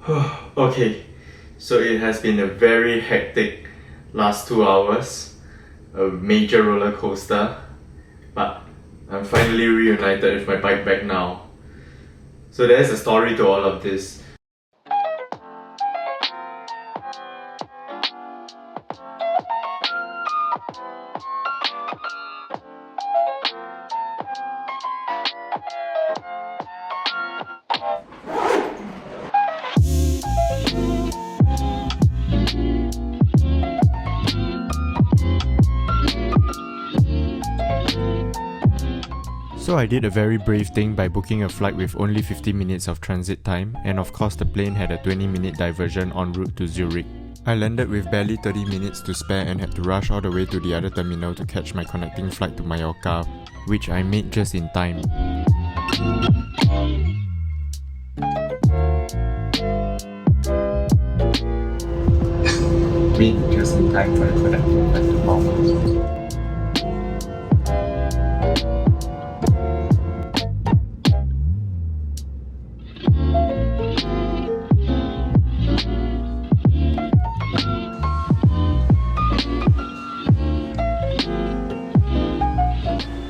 Okay, so it has been a very hectic last 2 hours, a major roller coaster, but I'm finally reunited with my bike back now. So there's a story to all of this. So I did a very brave thing by booking a flight with only 50 minutes of transit time, and of course the plane had a 20-minute diversion en route to Zurich. I landed with barely 30 minutes to spare and had to rush all the way to the other terminal to catch my connecting flight to Mallorca, which I made just in time. Just in time for the connecting flight to Mallorca.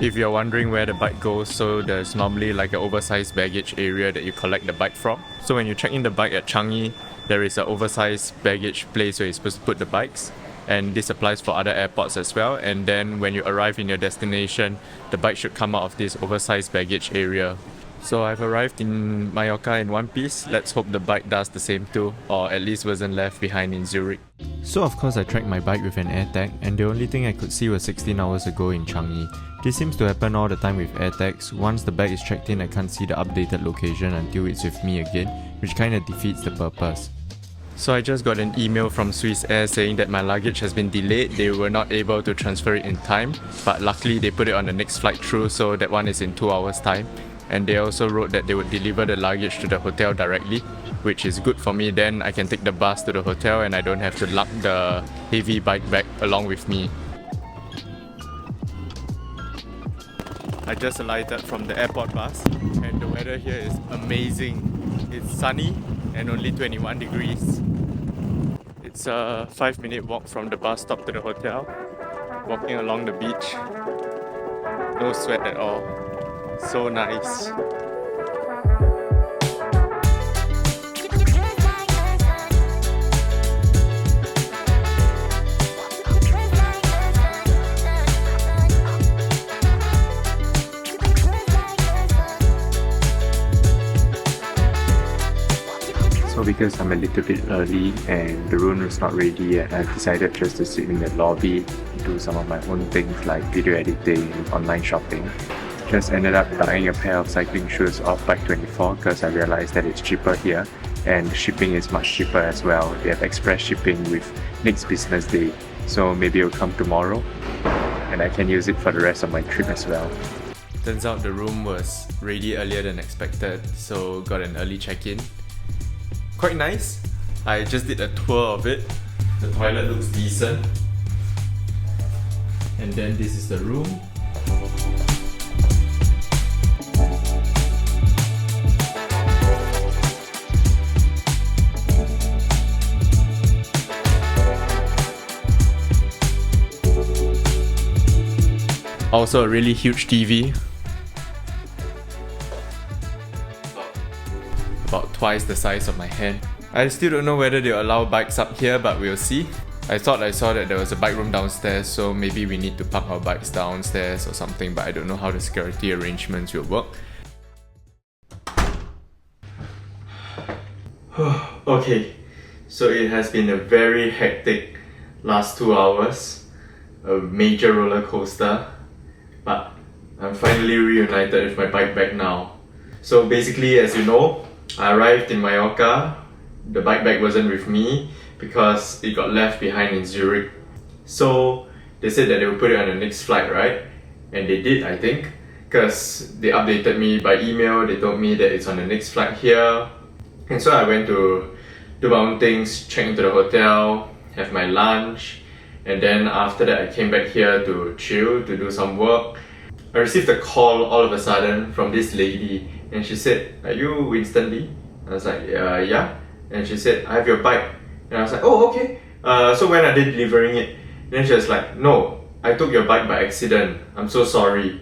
If you're wondering where the bike goes, so there's normally like an oversized baggage area that you collect the bike from. So when you check in the bike at Changi, there is an oversized baggage place where you're supposed to put the bikes, and this applies for other airports as well. And then when you arrive in your destination, the bike should come out of this oversized baggage area. So I've arrived in Mallorca in one piece. Let's hope the bike does the same too, or at least wasn't left behind in Zurich. So of course I tracked my bike with an AirTag, and the only thing I could see was 16 hours ago in Changi. This seems to happen all the time with AirTags. Once the bag is checked in, I can't see the updated location until it's with me again, which kinda defeats the purpose. So I just got an email from Swiss Air saying that my luggage has been delayed. They were not able to transfer it in time, but luckily they put it on the next flight through, so that one is in 2 hours time. And they also wrote that they would deliver the luggage to the hotel directly, which is good for me. Then I can take the bus to the hotel and I don't have to lug the heavy bike bag along with me. I just alighted from the airport bus and the weather here is amazing. It's sunny and only 21 degrees. It's a 5-minute walk from the bus stop to the hotel. Walking along the beach. No sweat at all. So nice. So because I'm a little bit early and the room is not ready yet, I've decided just to sit in the lobby, do some of my own things like video editing, online shopping. Just ended up buying a pair of cycling shoes off Bike24 because I realized that it's cheaper here and the shipping is much cheaper as well. They have express shipping with next business day, so maybe it'll come tomorrow and I can use it for the rest of my trip as well. Turns out the room was ready earlier than expected, so got an early check-in. Quite nice. I just did a tour of it. The toilet looks decent. And then this is the room. Also a really huge TV. About twice the size of my hand. I still don't know whether they'll allow bikes up here, but we'll see. I thought I saw that there was a bike room downstairs, so maybe we need to park our bikes downstairs or something, but I don't know how the security arrangements will work. Okay, so it has been a very hectic last 2 hours, a major roller coaster, but I'm finally reunited with my bike back now. So basically, as you know, I arrived in Mallorca. The bike bag wasn't with me because it got left behind in Zurich. So they said that they would put it on the next flight, right? And they did, I think, because they updated me by email. They told me that it's on the next flight here. And so I went to do my own things, check into the hotel, have my lunch, and then after that I came back here to chill, to do some work. I received a call all of a sudden from this lady and she said, "Are you Winston Lee?" I was like, yeah. And she said, I have your bike. And I was like, oh, okay. So when are they delivering it? And then she was like, no, I took your bike by accident. I'm so sorry.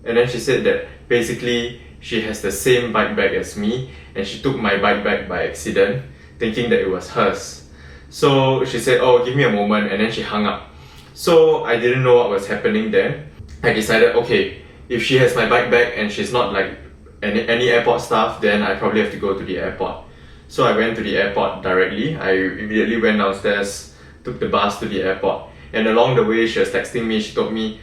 And then she said that basically she has the same bike bag as me and she took my bike bag by accident, thinking that it was hers. So she said, oh, give me a moment, and then she hung up. So I didn't know what was happening then. I decided, okay, if she has my bike bag and she's not like any airport staff, then I probably have to go to the airport. So I went to the airport directly. I immediately went downstairs, took the bus to the airport. And along the way, she was texting me. She told me,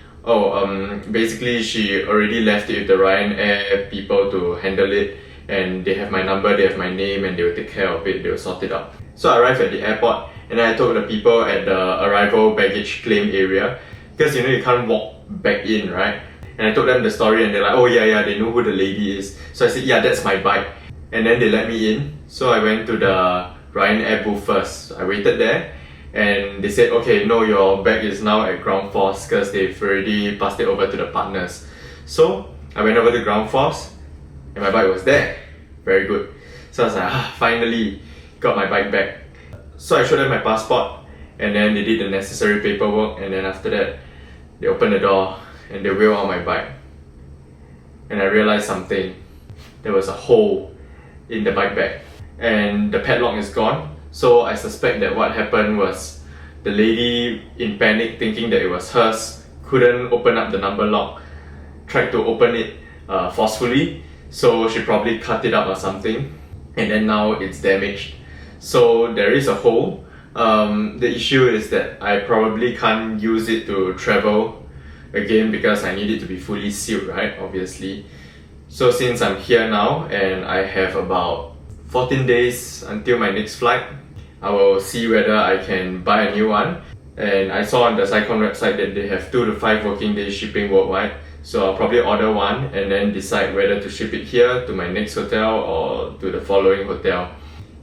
basically she already left it with the Ryanair people to handle it, and they have my number, they have my name, and they will take care of it, they will sort it out. So I arrived at the airport, and then I told the people at the arrival baggage claim area, because you can't walk back in, right? And I told them the story, and they're like, oh yeah, they know who the lady is. So I said, yeah, that's my bike. And then they let me in. So I went to the Ryanair booth first. I waited there, and they said, okay, no, your bag is now at ground force because they've already passed it over to the partners. So I went over to ground force and my bike was there. Very good. So I was like, finally got my bike back. So I showed them my passport, and then they did the necessary paperwork, and then after that they opened the door and they wheeled out my bike. And I realized something. There was a hole in the bike bag and the padlock is gone. So I suspect that what happened was the lady, in panic, thinking that it was hers, couldn't open up the number lock, tried to open it forcefully, so she probably cut it up or something, and then now it's damaged. So there is a hole. The issue is that I probably can't use it to travel again because I need it to be fully sealed, right? Obviously. So since I'm here now and I have about 14 days until my next flight, I will see whether I can buy a new one. And I saw on the Cycon website that they have 2 to 5 working days shipping worldwide. So I'll probably order one and then decide whether to ship it here to my next hotel or to the following hotel.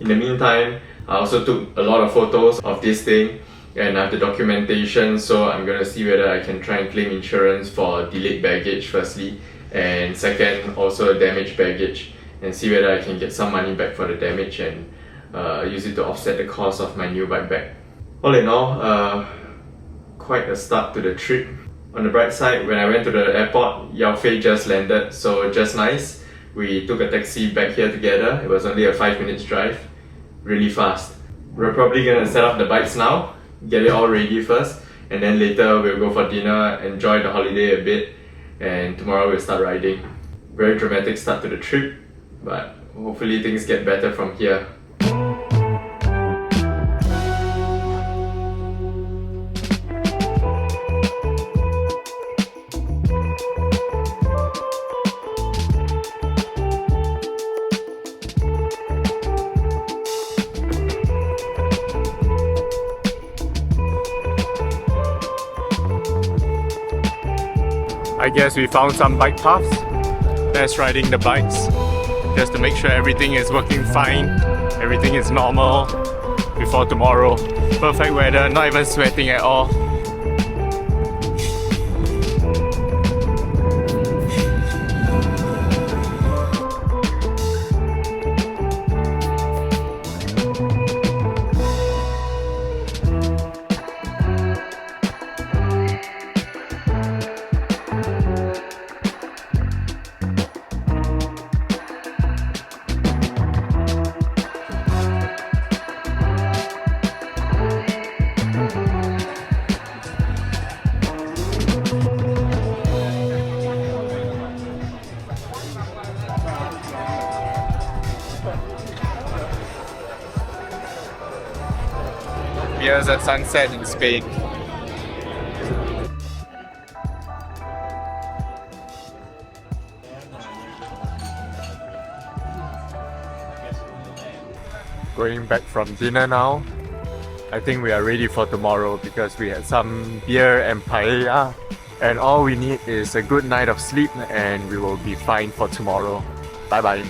In the meantime, I also took a lot of photos of this thing and I have the documentation, so I'm gonna see whether I can try and claim insurance for delayed baggage firstly, and second, also damaged baggage, and see whether I can get some money back for the damage and use it to offset the cost of my new bike bag. All in all, quite a start to the trip. On the bright side, when I went to the airport, Yao Fei just landed, so just nice. We took a taxi back here together. It was only a 5 minutes drive, really fast. We're probably gonna set up the bikes now, get it all ready first, and then later we'll go for dinner, enjoy the holiday a bit, and tomorrow we'll start riding. Very dramatic start to the trip, but hopefully things get better from here. I guess we found some bike paths. Let's riding the bikes just to make sure everything is working fine, everything is normal before tomorrow. Perfect weather, not even sweating at all. Here's a sunset in Spain. Going back from dinner now. I think we are ready for tomorrow because we had some beer and paella, and all we need is a good night of sleep and we will be fine for tomorrow. Bye bye.